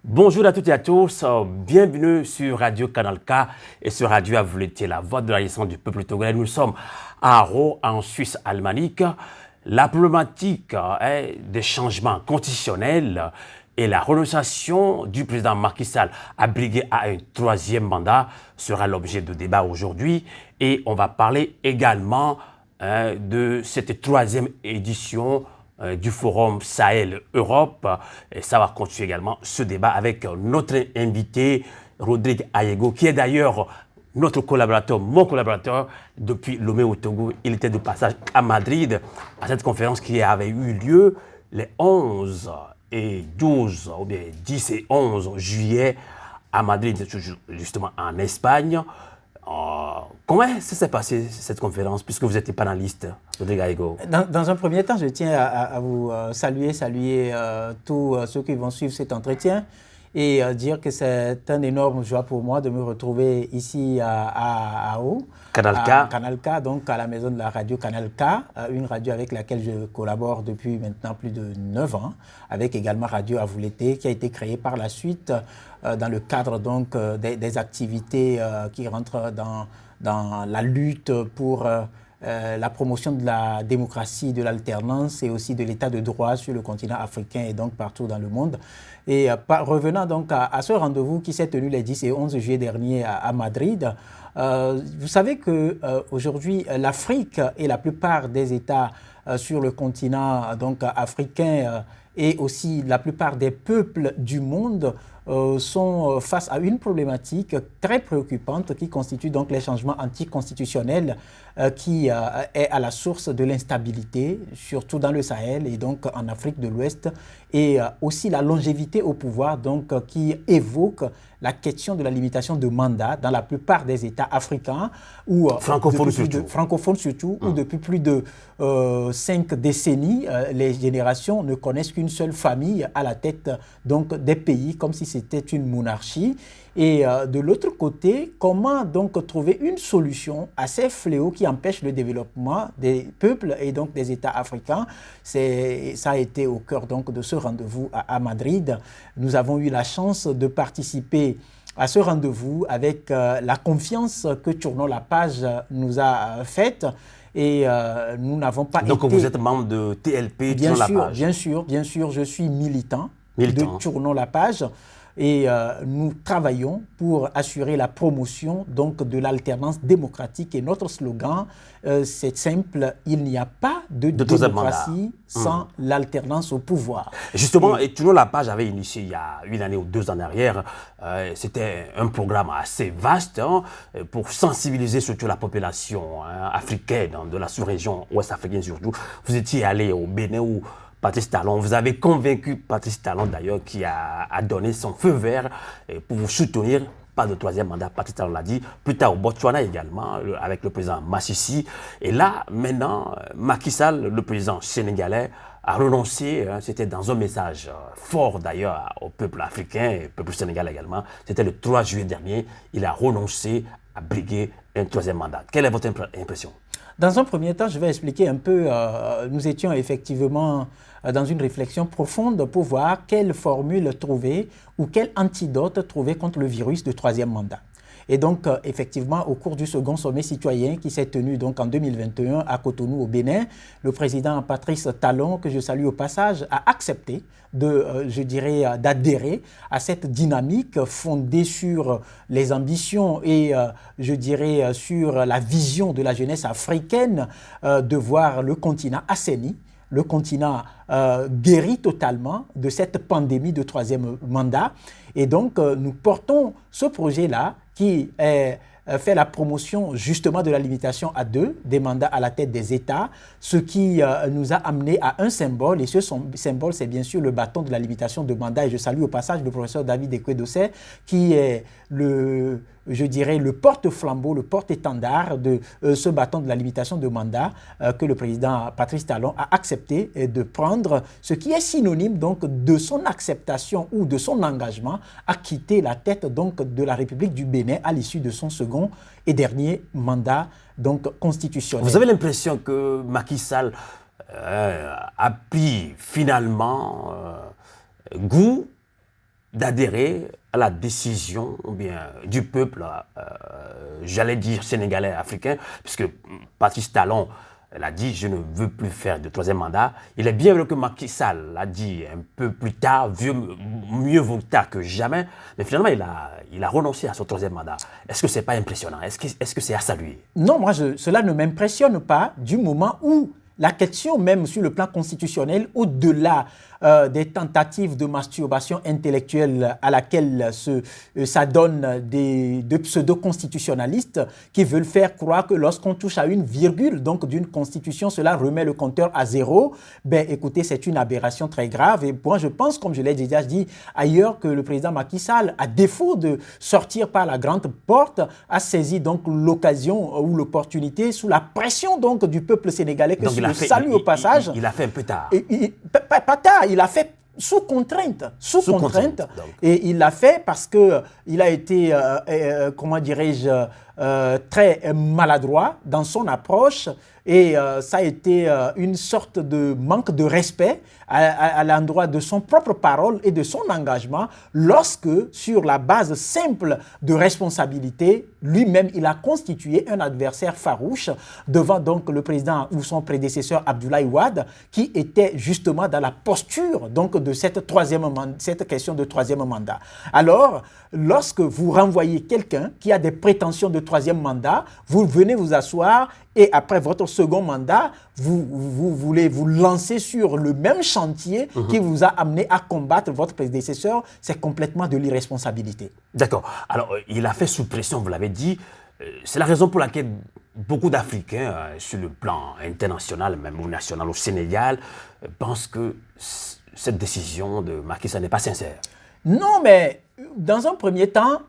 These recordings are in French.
Bonjour à toutes et à tous, bienvenue sur Radio Canal K et sur Radio Avouleté, la voix de la résistance du peuple togolais. Nous sommes à Haro, en Suisse alémanique. La problématique des changements constitutionnels et la renonciation du président Macky Sall à briguer à un troisième mandat sera l'objet de débat aujourd'hui. Et on va parler également de cette troisième édition du Forum Sahel-Europe. Et ça va continuer également ce débat avec notre invité, Rodrigue Ayego, qui est d'ailleurs notre collaborateur, mon collaborateur depuis Lomé au Togo. Il était de passage à Madrid à cette conférence qui avait eu lieu les 11 et 12, ou bien 10 et 11 juillet à Madrid, justement en Espagne. Comment ça s'est passé cette conférence, puisque vous êtes panéliste, Rodrigue Ayego? Dans un premier temps, je tiens à vous saluer tous ceux qui vont suivre cet entretien et dire que c'est un énorme joie pour moi de me retrouver ici à Haro, Canal K, donc à la maison de la radio Canal K, une radio avec laquelle je collabore depuis maintenant plus de 9 ans, avec également Radio Avouleté qui a été créée par la suite dans le cadre donc des activités qui rentrent dans la lutte pour la promotion de la démocratie, de l'alternance et aussi de l'état de droit sur le continent africain et donc partout dans le monde. Et revenant donc à ce rendez-vous qui s'est tenu les 10 et 11 juillet dernier à Madrid, vous savez qu'aujourd'hui, l'Afrique et la plupart des États sur le continent donc, africain et aussi la plupart des peuples du monde sont face à une problématique très préoccupante qui constitue donc les changements anticonstitutionnels qui est à la source de l'instabilité, surtout dans le Sahel et donc en Afrique de l'Ouest, et aussi la longévité au pouvoir donc qui évoque la question de la limitation de mandat dans la plupart des États africains ou francophones surtout, où depuis plus de 5 décennies, les générations ne connaissent qu'une seule famille à la tête donc des pays, comme si c'était une monarchie. Et de l'autre côté, comment donc trouver une solution à ces fléaux qui empêchent le développement des peuples et donc des États africains? Ça a été au cœur donc de ce rendez-vous à Madrid. Nous avons eu la chance de participer à ce rendez-vous avec la confiance que Tournons la page nous a faite. Et nous n'avons pas Donc vous êtes membre de TLP, Tournons la page. Bien sûr, je suis militant. De Tournons la page. Et nous travaillons pour assurer la promotion donc, de l'alternance démocratique. Et notre slogan, c'est simple, il n'y a pas de démocratie sans l'alternance au pouvoir. Justement, et Tournons la page avait initié il y a 1 année ou 2 ans en arrière, c'était un programme assez vaste pour sensibiliser surtout la population africaine, de la sous-région ouest-africaine surtout. Vous étiez allé au Bénin où Patrice Talon, vous avez convaincu Patrice Talon d'ailleurs qui a donné son feu vert pour vous soutenir. Pas de troisième mandat, Patrice Talon l'a dit. Plus tard au Botswana également, avec le président Massissi. Et là, maintenant, Macky Sall, le président sénégalais, a renoncé. C'était dans un message fort d'ailleurs au peuple africain et au peuple sénégalais également. C'était le 3 juillet dernier. Il a renoncé à briguer un troisième mandat. Quelle est votre impression? Dans un premier temps, je vais expliquer un peu. Nous étions effectivement dans une réflexion profonde pour voir quelle formule trouver ou quel antidote trouver contre le virus de troisième mandat. Et donc, effectivement, au cours du second sommet citoyen qui s'est tenu donc en 2021 à Cotonou au Bénin, le président Patrice Talon, que je salue au passage, a accepté d'adhérer à cette dynamique fondée sur les ambitions et, sur la vision de la jeunesse africaine de voir le continent assaini, le continent guéri totalement de cette pandémie de troisième mandat. Et donc, nous portons ce projet-là qui fait la promotion justement de la limitation à 2 des mandats à la tête des États, ce qui nous a amené à un symbole, et ce symbole, c'est bien sûr le bâton de la limitation de mandat. Et je salue au passage le professeur David Ekwe-Dossé, qui est le porte-flambeau, le porte-étendard de ce bâton de la limitation de mandat que le président Patrice Talon a accepté de prendre, ce qui est synonyme donc de son acceptation ou de son engagement à quitter la tête donc de la République du Bénin à l'issue de son second et dernier mandat donc constitutionnel. Vous avez l'impression que Macky Sall a pris finalement goût d'adhérer à la décision ou bien, du peuple, j'allais dire sénégalais, africain, puisque Patrice Talon a dit « je ne veux plus faire de troisième mandat ». Il est bien vrai que Macky Sall l'a dit un peu plus tard, mieux vaut tard que jamais, mais finalement il a renoncé à son troisième mandat. Est-ce que ce n'est pas impressionnant? Est-ce que c'est à saluer? Non, moi, cela ne m'impressionne pas du moment où la question même sur le plan constitutionnel, au-delà des tentatives de masturbation intellectuelle à laquelle s'adonnent des pseudo-constitutionnalistes qui veulent faire croire que lorsqu'on touche à une virgule donc d'une constitution, cela remet le compteur à zéro. Ben, écoutez, c'est une aberration très grave. Et moi, je pense, comme je l'ai déjà dit ailleurs, que le président Macky Sall, à défaut de sortir par la grande porte, a saisi donc l'occasion ou l'opportunité sous la pression donc du peuple sénégalais que je salue au passage. Il a fait un peu tard. Pas tard, il a fait sous contrainte. Et il l'a fait parce qu'il a été, comment dirais-je, très maladroit dans son approche. Et ça a été une sorte de manque de respect à l'endroit de son propre parole et de son engagement lorsque, sur la base simple de responsabilité, lui-même, il a constitué un adversaire farouche devant donc le président ou son prédécesseur Abdoulaye Wade, qui était justement dans la posture donc de cette question de troisième mandat. Alors, lorsque vous renvoyez quelqu'un qui a des prétentions de troisième mandat, vous venez vous asseoir et après votre second mandat, vous voulez vous lancer sur le même chantier qui vous a amené à combattre votre prédécesseur. C'est complètement de l'irresponsabilité. D'accord. Alors, il a fait sous pression, vous l'avez dit. C'est la raison pour laquelle beaucoup d'Africains, sur le plan international, même ou national au Sénégal, pensent que cette décision de Macky Sall n'est pas sincère. Non, mais dans un premier temps,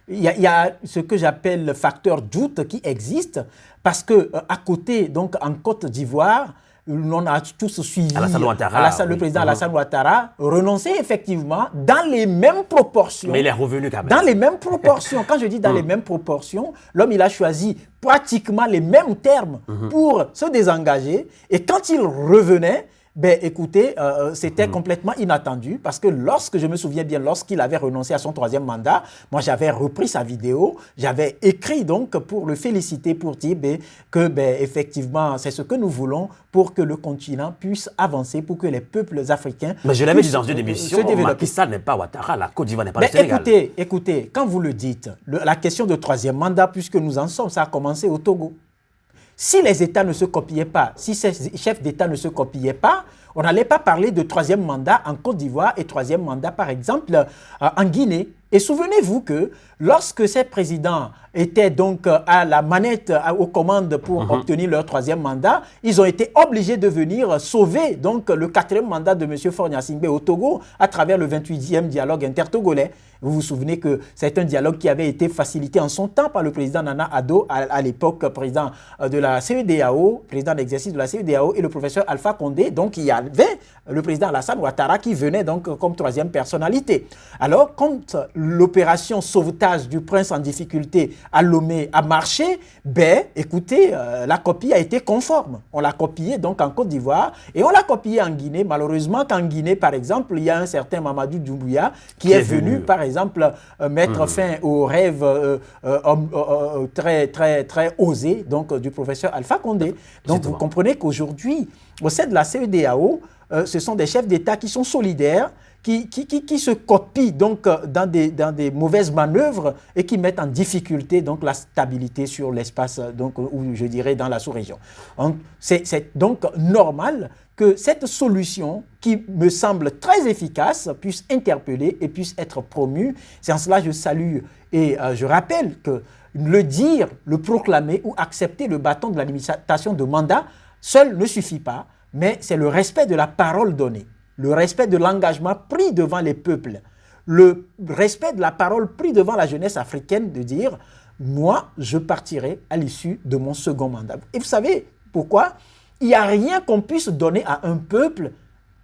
il y a ce que j'appelle le facteur doute qui existe parce que à côté, donc en Côte d'Ivoire, on a tous suivi le président Alassane Ouattara renoncer effectivement dans les mêmes proportions. Mais il est revenu quand même. Dans les mêmes proportions. Quand je dis dans les mêmes proportions, l'homme il a choisi pratiquement les mêmes termes pour se désengager. Et quand il revenait, ben écoutez, c'était complètement inattendu parce que je me souviens bien, lorsqu'il avait renoncé à son troisième mandat, moi j'avais repris sa vidéo, j'avais écrit donc pour le féliciter, pour dire que effectivement c'est ce que nous voulons pour que le continent puisse avancer, pour que les peuples africains. Mais je l'avais dit dans une émission, Macky Sall n'est pas Ouattara, la Côte d'Ivoire n'est pas le Sénégal. Écoutez, quand vous le dites, la question de troisième mandat, puisque nous en sommes, ça a commencé au Togo. Si les États ne se copiaient pas, si ces chefs d'État ne se copiaient pas, on n'allait pas parler de troisième mandat en Côte d'Ivoire et troisième mandat, par exemple, en Guinée. Et souvenez-vous que lorsque ces présidents étaient donc à la manette, aux commandes pour obtenir leur troisième mandat, ils ont été obligés de venir sauver donc le quatrième mandat de M. Faure Gnassingbé au Togo à travers le 28e dialogue intertogolais. Vous vous souvenez que c'est un dialogue qui avait été facilité en son temps par le président Nana Addo, à l'époque président de la CEDEAO, président d'exercice de la CEDEAO, et le professeur Alpha Condé. Donc il y avait le président Alassane Ouattara qui venait donc comme troisième personnalité. Alors quand l'opération sauvetage du prince en difficulté à Lomé a marché, écoutez, la copie a été conforme. On l'a copié donc en Côte d'Ivoire et on l'a copié en Guinée. Malheureusement qu'en Guinée, par exemple, il y a un certain Mamadou Doumbouya qui est venu, par exemple, mettre fin au rêve très, très, très osé donc, du professeur Alpha Condé. Donc vous comprenez qu'aujourd'hui, au sein de la CEDEAO, ce sont des chefs d'État qui sont solidaires, qui se copient donc dans des mauvaises manœuvres et qui mettent en difficulté donc la stabilité sur l'espace, donc ou je dirais dans la sous-région. C'est donc normal que cette solution, qui me semble très efficace, puisse interpeller et puisse être promue. C'est en cela que je salue et je rappelle que le dire, le proclamer ou accepter le bâton de la limitation de mandat, seul ne suffit pas, mais c'est le respect de la parole donnée. Le respect de l'engagement pris devant les peuples, le respect de la parole pris devant la jeunesse africaine de dire « moi, je partirai à l'issue de mon second mandat ». Et vous savez pourquoi? Il n'y a rien qu'on puisse donner à un peuple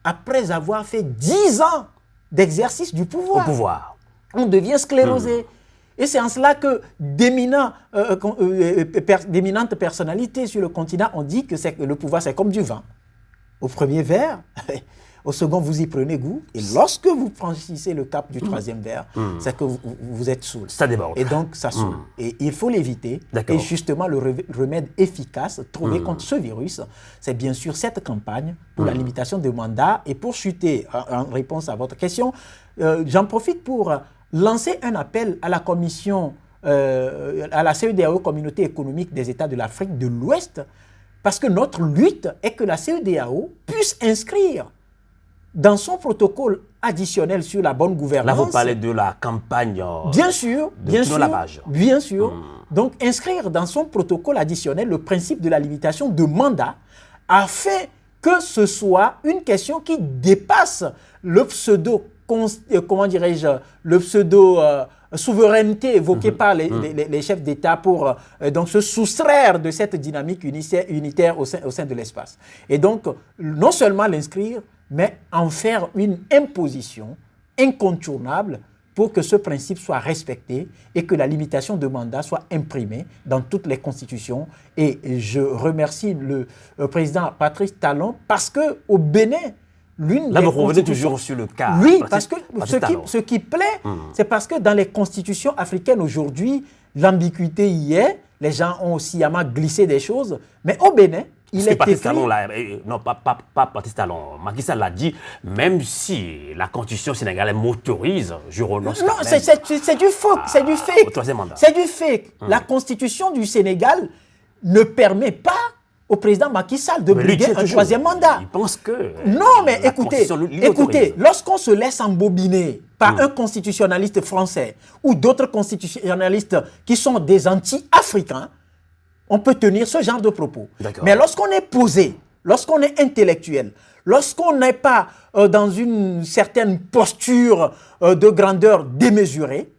après avoir fait 10 ans d'exercice du pouvoir. Au pouvoir. On devient sclérosé. Et c'est en cela que d'éminentes personnalités sur le continent ont dit que le pouvoir, c'est comme du vin. Au premier verre, Au second, vous y prenez goût. Et lorsque vous franchissez le cap du troisième verre, c'est que vous êtes saoul. Ça déborde. Et donc, ça saoule. Et il faut l'éviter. Et justement, le remède efficace trouvé contre ce virus, c'est bien sûr cette campagne pour la limitation des mandats. Et pour chuter, en réponse à votre question, j'en profite pour lancer un appel à la commission, à la CEDEAO, Communauté économique des États de l'Afrique de l'Ouest, parce que notre lutte est que la CEDEAO puisse inscrire dans son protocole additionnel sur la bonne gouvernance. Là, vous parlez de la campagne bien sûr, de bien sûr, lavage. Bien sûr. Donc, inscrire dans son protocole additionnel le principe de la limitation de mandat afin que ce soit une question qui dépasse le pseudo, comment dirais-je, le pseudo souveraineté évoquée par les chefs d'État pour donc se soustraire de cette dynamique unitaire au sein de l'espace. Et donc, non seulement l'inscrire, mais en faire une imposition incontournable pour que ce principe soit respecté et que la limitation de mandat soit imprimée dans toutes les constitutions. Et je remercie le président Patrice Talon parce qu'au Bénin, là, vous revenez toujours sur le cas. Oui, parce que ce qui plaît, c'est parce que dans les constitutions africaines aujourd'hui, l'ambiguïté y est. Les gens ont aussi glissé des choses. Mais au Bénin, il est écrit... Non, pas Patrice Talon. Macky Sall l'a dit, même si la constitution sénégalaise m'autorise, je renonce. Non, c'est du faux, c'est du fake. Au troisième mandat. C'est du fake. La constitution du Sénégal ne permet pas au président Macky Sall de briguer un troisième mandat. Il pense que... Non, mais écoutez, lorsqu'on se laisse embobiner par un constitutionnaliste français ou d'autres constitutionnalistes qui sont des anti-africains, on peut tenir ce genre de propos. Mais lorsqu'on est posé, lorsqu'on est intellectuel, lorsqu'on n'est pas dans une certaine posture de grandeur démesurée,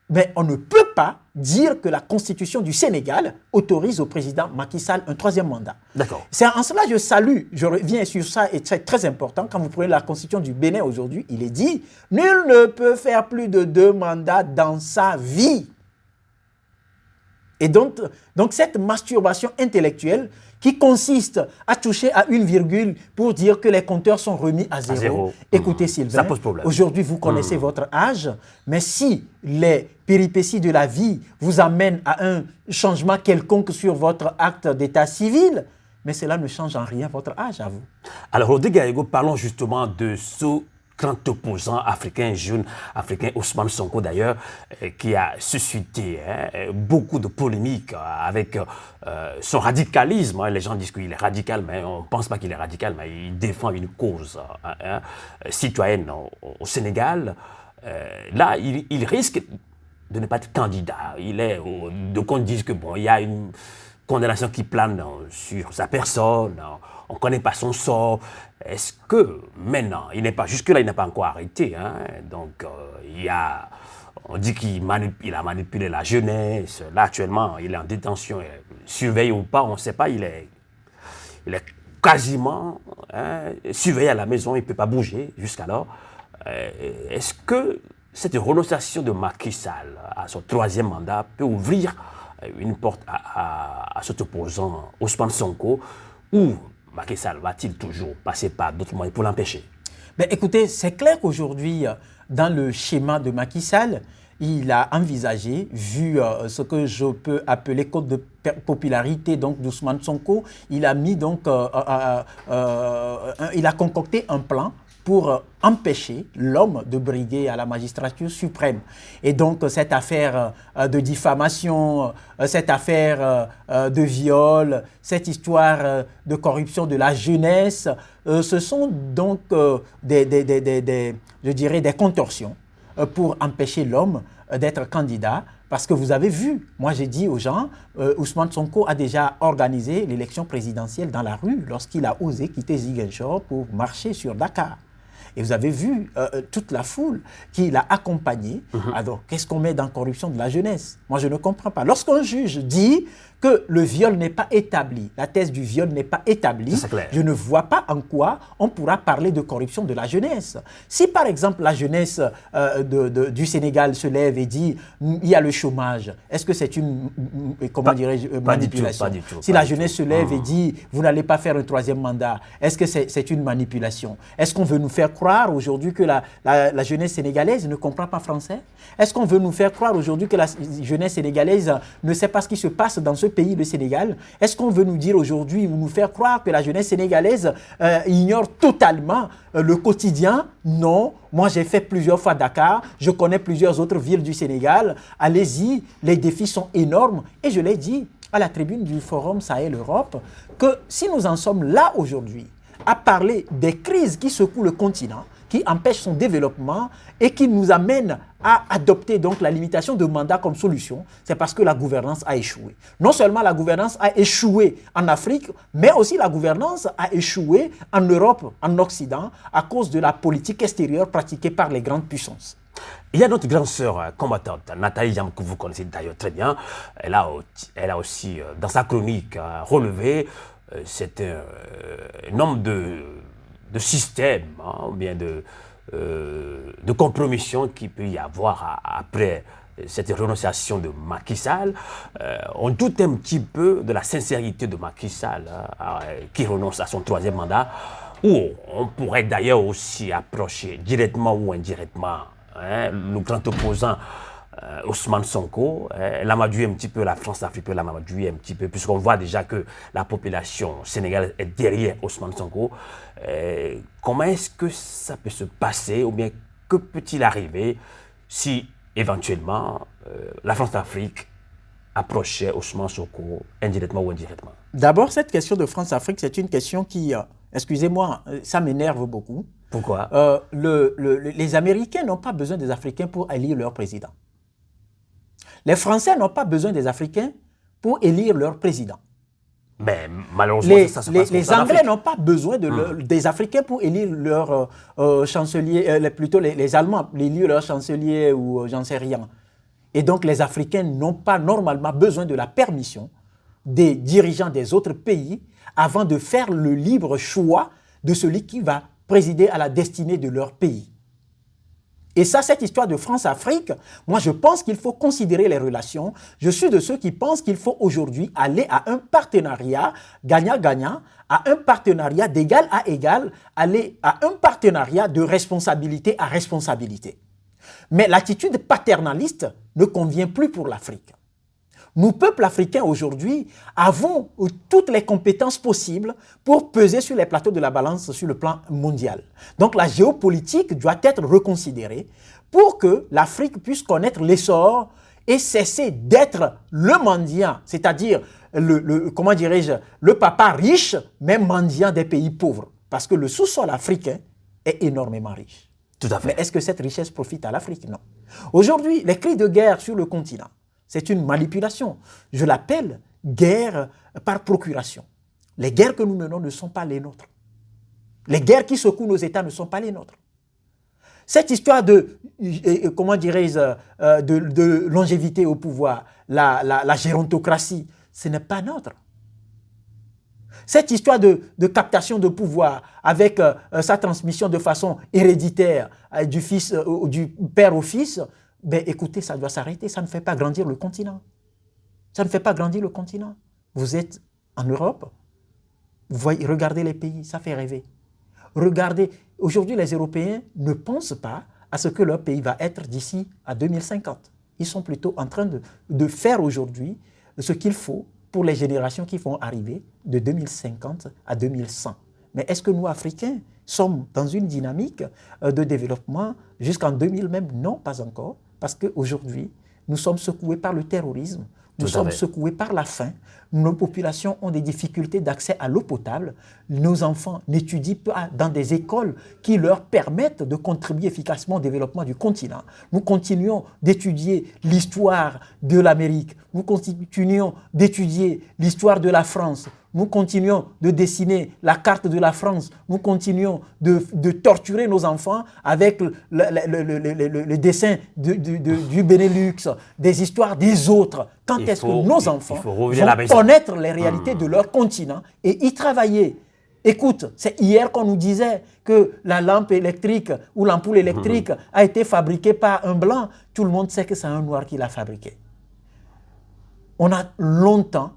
mais on ne peut pas dire que la constitution du Sénégal autorise au président Macky Sall un troisième mandat. D'accord. C'est en cela que je salue, je reviens sur ça et c'est très important. Quand vous prenez la constitution du Bénin aujourd'hui, il est dit « Nul ne peut faire plus de 2 mandats dans sa vie ». Et donc cette masturbation intellectuelle qui consiste à toucher à une virgule pour dire que les compteurs sont remis à zéro. Écoutez Sylvain, ça pose problème. Aujourd'hui vous connaissez votre âge, mais si les péripéties de la vie vous amènent à un changement quelconque sur votre acte d'état civil, mais cela ne change en rien votre âge à vous. Alors Rodrigue Gaego, parlons justement de ce grand opposant africain, jeune africain, Ousmane Sonko d'ailleurs, qui a suscité beaucoup de polémiques avec son radicalisme. Les gens disent qu'il est radical, mais on ne pense pas qu'il est radical, mais il défend une cause citoyenne au Sénégal. Là, il risque de ne pas être candidat. Donc on dit que bon, il y a une condamnation qui plane sur sa personne, on ne connaît pas son sort. Est-ce que maintenant, jusque-là, il n'est pas encore arrêté, donc on dit qu'il a manipulé la jeunesse. Là, actuellement, il est en détention, surveillé ou pas, on ne sait pas, il est quasiment surveillé à la maison, il ne peut pas bouger jusqu'alors. Est-ce que cette renonciation de Macky Sall à son troisième mandat peut ouvrir une porte à cet opposant Ousmane Sonko, ou Macky Sall va-t-il toujours passer par d'autres moyens pour l'empêcher? Mais écoutez, c'est clair qu'aujourd'hui, dans le schéma de Macky Sall, il a envisagé, vu ce que je peux appeler code de popularité d'Ousmane Sonko, il a mis donc, il a concocté un plan pour empêcher l'homme de briguer à la magistrature suprême. Et donc, cette affaire de diffamation, cette affaire de viol, cette histoire de corruption de la jeunesse, ce sont donc je dirais des contorsions pour empêcher l'homme d'être candidat. Parce que vous avez vu, moi j'ai dit aux gens, Ousmane Sonko a déjà organisé l'élection présidentielle dans la rue lorsqu'il a osé quitter Ziguinchor pour marcher sur Dakar. Et vous avez vu toute la foule qui l'a accompagné. Alors, qu'est-ce qu'on met dans corruption de la jeunesse? Moi, je ne comprends pas. Lorsqu'un juge dit que le viol n'est pas établi, la thèse du viol n'est pas établie, je ne vois pas en quoi on pourra parler de corruption de la jeunesse. Si par exemple la jeunesse du Sénégal se lève et dit il y a le chômage, est-ce que c'est une manipulation? Pas du tout. Si la jeunesse se lève et dit vous n'allez pas faire un troisième mandat, est-ce que c'est une manipulation? Est-ce qu'on veut nous faire croire aujourd'hui que la jeunesse sénégalaise ne comprend pas français? Est-ce qu'on veut nous faire croire aujourd'hui que la jeunesse sénégalaise ne sait pas ce qui se passe dans ce pays, le Sénégal? Est-ce qu'on veut nous dire aujourd'hui ou nous faire croire que la jeunesse sénégalaise ignore totalement le quotidien? Non. Moi, j'ai fait plusieurs fois Dakar. Je connais plusieurs autres villes du Sénégal. Allez-y, les défis sont énormes. Et je l'ai dit à la tribune du Forum Sahel-Europe que si nous en sommes là aujourd'hui à parler des crises qui secouent le continent, qui empêchent son développement et qui nous amènent à adopter donc la limitation de mandat comme solution, c'est parce que la gouvernance a échoué. Non seulement la gouvernance a échoué en Afrique, mais aussi la gouvernance a échoué en Europe, en Occident, à cause de la politique extérieure pratiquée par les grandes puissances. Il y a notre grande sœur combattante, Nathalie Diam, que vous connaissez d'ailleurs très bien. Elle a aussi, dans sa chronique, relevé cet nombre de systèmes, ou bien de compromission qu'il peut y avoir après cette renonciation de Macky Sall. On doute un petit peu de la sincérité de Macky Sall, qui renonce à son troisième mandat, où on pourrait d'ailleurs aussi approcher directement ou indirectement le grand opposant Ousmane Sonko. L'amadouer un petit peu, la France-Afrique peut l'amadouer un petit peu, puisqu'on voit déjà que la population sénégalaise est derrière Ousmane Sonko. Comment est-ce que ça peut se passer, ou bien que peut-il arriver si éventuellement la France-Afrique approchait Ousmane Sonko indirectement ou indirectement? D'abord, cette question de France-Afrique, c'est une question qui, excusez-moi, ça m'énerve beaucoup. Pourquoi? Les Américains n'ont pas besoin des Africains pour élire leur président. Les Français n'ont pas besoin des Africains pour élire leur président. Mais malheureusement, ça se passe comme les ça en Anglais Afrique. n'ont pas besoin des Africains pour élire leur chancelier, plutôt les Allemands, élire leur chancelier ou j'en sais rien. Et donc les Africains n'ont pas normalement besoin de la permission des dirigeants des autres pays avant de faire le libre choix de celui qui va présider à la destinée de leur pays. Et ça, cette histoire de France-Afrique, moi je pense qu'il faut considérer les relations. Je suis de ceux qui pensent qu'il faut aujourd'hui aller à un partenariat gagnant-gagnant, à un partenariat d'égal à égal, aller à un partenariat de responsabilité à responsabilité. Mais l'attitude paternaliste ne convient plus pour l'Afrique. Nous, peuple africain aujourd'hui, avons toutes les compétences possibles pour peser sur les plateaux de la balance sur le plan mondial. Donc la géopolitique doit être reconsidérée pour que l'Afrique puisse connaître l'essor et cesser d'être le mendiant, c'est-à-dire comment dirais-je, le papa riche, mais mendiant des pays pauvres. Parce que le sous-sol africain est énormément riche. Tout à fait. Mais est-ce que cette richesse profite à l'Afrique? Non. Aujourd'hui, les cris de guerre sur le continent, c'est une manipulation. Je l'appelle guerre par procuration. Les guerres que nous menons ne sont pas les nôtres. Les guerres qui secouent nos États ne sont pas les nôtres. Cette histoire comment dirais-je, de longévité au pouvoir, la gérontocratie, ce n'est pas nôtre. Cette histoire de captation de pouvoir avec sa transmission de façon héréditaire du père au fils, ben écoutez, ça doit s'arrêter, ça ne fait pas grandir le continent. Ça ne fait pas grandir le continent. Vous êtes en Europe, regardez les pays, ça fait rêver. Regardez, aujourd'hui les Européens ne pensent pas à ce que leur pays va être d'ici à 2050. Ils sont plutôt en train de faire aujourd'hui ce qu'il faut pour les générations qui vont arriver de 2050 à 2100. Mais est-ce que nous, Africains, sommes dans une dynamique de développement jusqu'en 2000 même? Non, pas encore. Parce qu'aujourd'hui, nous sommes secoués par le terrorisme, nous sommes secoués par la faim, nos populations ont des difficultés d'accès à l'eau potable, nos enfants n'étudient pas dans des écoles qui leur permettent de contribuer efficacement au développement du continent. Nous continuons d'étudier l'histoire de l'Amérique, nous continuons d'étudier l'histoire de la France, nous continuons de dessiner la carte de la France, nous continuons de torturer nos enfants avec le dessin du Benelux, des histoires des autres. Quand est-ce que nos enfants vont connaître les réalités de leur continent et y travailler? Écoute, c'est hier qu'on nous disait que la lampe électrique ou l'ampoule électrique a été fabriquée par un blanc. Tout le monde sait que c'est un noir qui l'a fabriquée. On a longtemps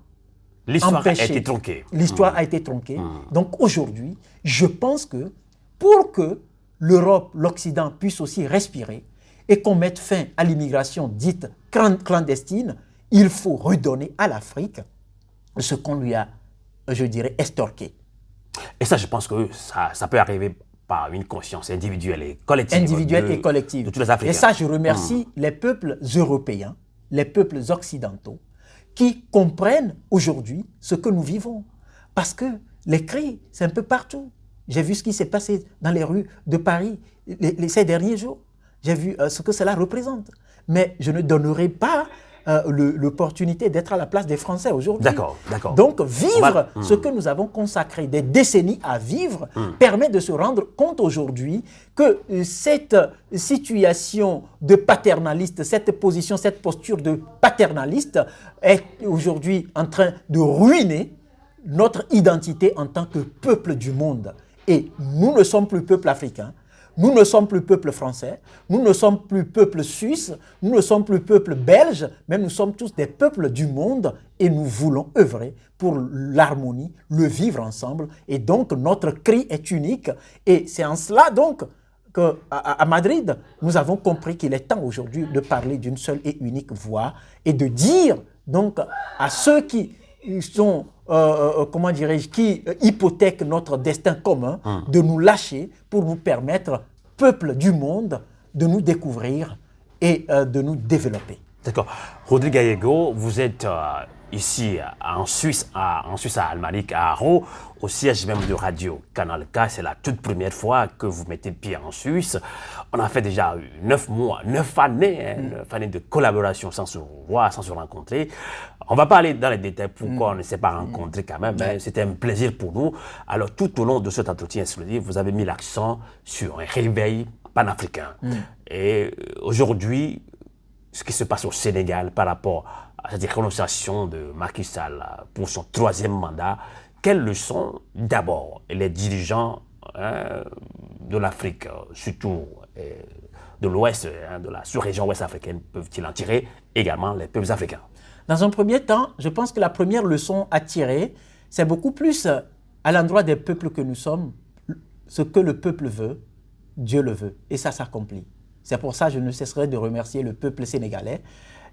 l'histoire a été tronquée. L'histoire a été tronquée. Donc aujourd'hui, je pense que pour que l'Europe, l'Occident puisse aussi respirer et qu'on mette fin à l'immigration dite clandestine, il faut redonner à l'Afrique ce qu'on lui a, je dirais, estorqué. Et ça, je pense que ça peut arriver par une conscience individuelle et collective. De tous les Africains. Et ça, je remercie les peuples européens, les peuples occidentaux, qui comprennent aujourd'hui ce que nous vivons. Parce que les cris, c'est un peu partout. J'ai vu ce qui s'est passé dans les rues de Paris ces derniers jours. J'ai vu ce que cela représente. Mais je ne donnerai pas l'opportunité d'être à la place des Français aujourd'hui. D'accord. Donc, vivre ce que nous avons consacré des décennies à vivre permet de se rendre compte aujourd'hui que cette situation de paternaliste, cette position, cette posture de paternaliste est aujourd'hui en train de ruiner notre identité en tant que peuple du monde. Et nous ne sommes plus peuple africain. Nous ne sommes plus peuple français, nous ne sommes plus peuple suisse, nous ne sommes plus peuple belge, mais nous sommes tous des peuples du monde et nous voulons œuvrer pour l'harmonie, le vivre ensemble. Et donc, notre cri est unique. Et c'est en cela, donc, qu'à Madrid, nous avons compris qu'il est temps aujourd'hui de parler d'une seule et unique voix et de dire, donc, à ceux qui sont, comment dirais-je, qui hypothèquent notre destin commun, de nous lâcher pour nous permettre, peuple du monde, de nous découvrir et de nous développer. D'accord. Rodrigue Gallego, vous êtes ici en Suisse, à Almanic, à Haro, au siège même de Radio Canal K. C'est la toute première fois que vous mettez pied en Suisse. On a fait déjà 9 mois, 9 années, 9 années de collaboration sans se voir, sans se rencontrer. On ne va pas aller dans les détails pourquoi on ne s'est pas rencontrés quand même, mais c'était un plaisir pour nous. Alors tout au long de cet entretien exclusif, vous avez mis l'accent sur un réveil panafricain. Et aujourd'hui, ce qui se passe au Sénégal par rapport à cette renonciation de Macky Sall pour son 3e mandat, quelles leçons d'abord les dirigeants de l'Afrique, surtout de l'Ouest, de la sous-région ouest africaine, peuvent-ils en tirer, également les peuples africains? Dans un premier temps, je pense que la première leçon à tirer, c'est beaucoup plus à l'endroit des peuples que nous sommes. Ce que le peuple veut, Dieu le veut, et ça s'accomplit. C'est pour ça que je ne cesserai de remercier le peuple sénégalais.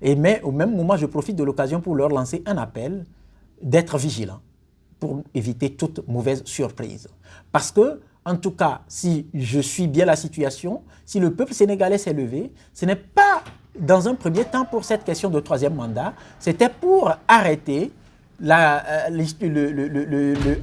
Mais au même moment, je profite de l'occasion pour leur lancer un appel d'être vigilants pour éviter toute mauvaise surprise. Parce que, en tout cas, si je suis bien la situation, si le peuple sénégalais s'est levé, ce n'est pas dans un premier temps pour cette question de 3e mandat, c'était pour arrêter le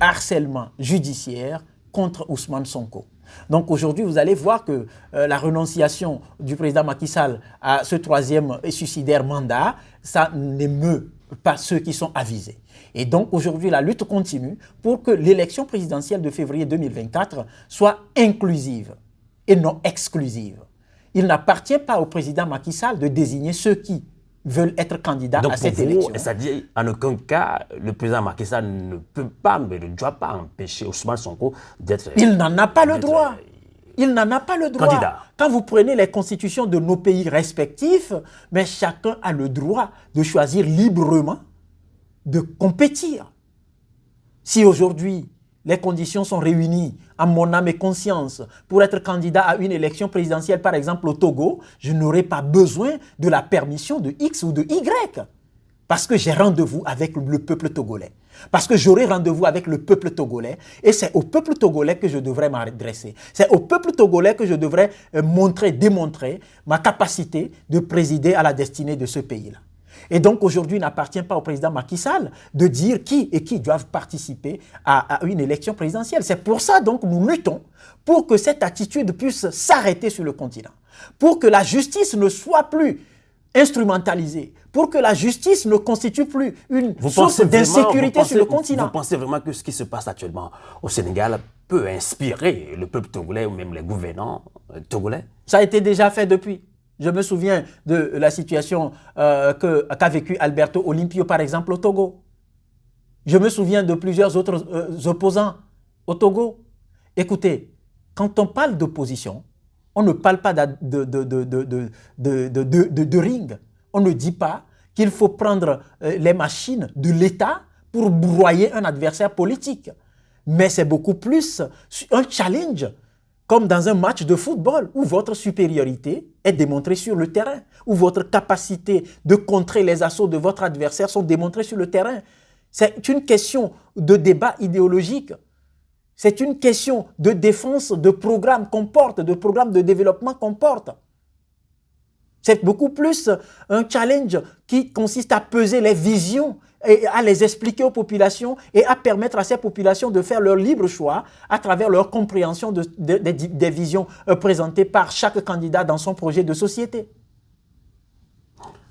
harcèlement judiciaire contre Ousmane Sonko. Donc aujourd'hui, vous allez voir que la renonciation du président Macky Sall à ce 3e et suicidaire mandat, ça n'émeut pas ceux qui sont avisés. Et donc aujourd'hui, la lutte continue pour que l'élection présidentielle de février 2024 soit inclusive et non exclusive. Il n'appartient pas au président Macky Sall de désigner ceux qui veulent être candidats à cette élection. C'est-à-dire, en aucun cas, le président Macky Sall ne peut pas, mais ne doit pas empêcher Ousmane Sonko d'être... Il n'en a pas le droit. Il n'en a pas le droit. Candidat. Quand vous prenez les constitutions de nos pays respectifs, mais chacun a le droit de choisir librement de compétir. Si aujourd'hui, les conditions sont réunies en mon âme et conscience pour être candidat à une élection présidentielle, par exemple au Togo, je n'aurai pas besoin de la permission de X ou de Y. Parce que j'ai rendez-vous avec le peuple togolais. Parce que j'aurai rendez-vous avec le peuple togolais. Et c'est au peuple togolais que je devrais m'adresser. C'est au peuple togolais que je devrais démontrer ma capacité de présider à la destinée de ce pays-là. Et donc aujourd'hui, il n'appartient pas au président Macky Sall de dire qui et qui doivent participer à une élection présidentielle. C'est pour ça donc nous luttons pour que cette attitude puisse s'arrêter sur le continent. Pour que la justice ne soit plus instrumentalisée pour que la justice ne constitue plus une source d'insécurité sur le continent. Vous pensez vraiment que ce qui se passe actuellement au Sénégal peut inspirer le peuple togolais ou même les gouvernants togolais? Ça a été déjà fait depuis. Je me souviens de la situation qu'a vécue Alberto Olympio, par exemple, au Togo. Je me souviens de plusieurs autres opposants au Togo. Écoutez, quand on parle d'opposition, on ne parle pas de ring. On ne dit pas qu'il faut prendre les machines de l'État pour broyer un adversaire politique. Mais c'est beaucoup plus un challenge, comme dans un match de football, où votre supériorité est démontrée sur le terrain, où votre capacité de contrer les assauts de votre adversaire sont démontrées sur le terrain. C'est une question de débat idéologique. C'est une question de défense de programmes qu'on porte, de programmes de développement qu'on porte. C'est beaucoup plus un challenge qui consiste à peser les visions et à les expliquer aux populations et à permettre à ces populations de faire leur libre choix à travers leur compréhension des visions présentées par chaque candidat dans son projet de société.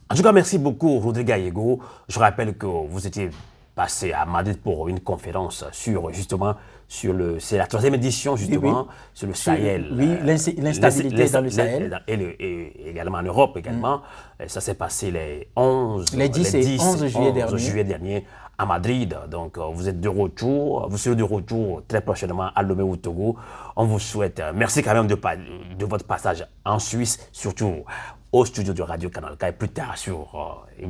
En tout cas, merci beaucoup, Rodrigue Gallego. Je rappelle que vous étiez passé à Madrid pour une conférence sur, justement, c'est la 3e édition, justement, sur le Sahel. Oui, l'instabilité dans le Sahel. Et également en Europe, également. Ça s'est passé les 10 et 11 juillet dernier à Madrid. Donc, vous êtes de retour. Vous serez de retour très prochainement à Lomé au Togo. On vous souhaite, merci quand même de votre passage en Suisse, surtout au studio de Radio Canal K et plus tard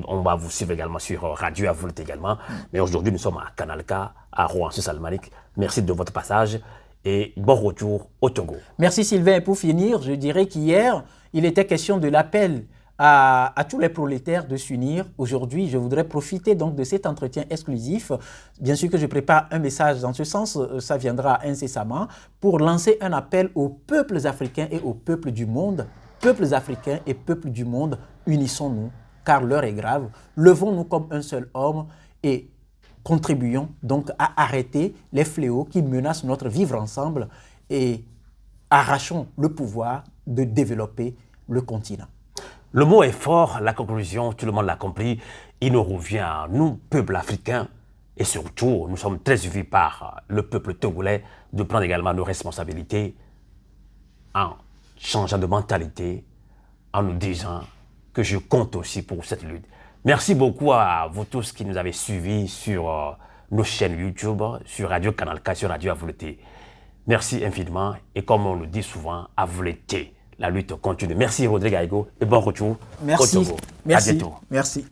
on va vous suivre également sur Radio Avolt également. Mais aujourd'hui, nous sommes à Canal K, à Rouen, Suisse alémanique. Merci de votre passage et bon retour au Togo. Merci Sylvain. Et pour finir, je dirais qu'hier, il était question de l'appel à tous les prolétaires de s'unir. Aujourd'hui, je voudrais profiter donc de cet entretien exclusif. Bien sûr que je prépare un message dans ce sens, ça viendra incessamment, pour lancer un appel aux peuples africains et aux peuples du monde. Peuples africains et peuples du monde, unissons-nous, car l'heure est grave. Levons-nous comme un seul homme et contribuons donc à arrêter les fléaux qui menacent notre vivre ensemble et arrachons le pouvoir de développer le continent. Le mot est fort, la conclusion, tout le monde l'a compris. Il nous revient à nous, peuple africain, et surtout, nous sommes très suivis par le peuple togolais de prendre également nos responsabilités en changeant de mentalité, en nous disant que je compte aussi pour cette lutte. Merci beaucoup à vous tous qui nous avez suivis sur nos chaînes YouTube, sur Radio Canal K, sur Radio Avolt. Merci infiniment et comme on le dit souvent, Avolt, la lutte continue. Merci Rodrigue Gallego et bon retour au Togo. Merci. À bientôt. Merci.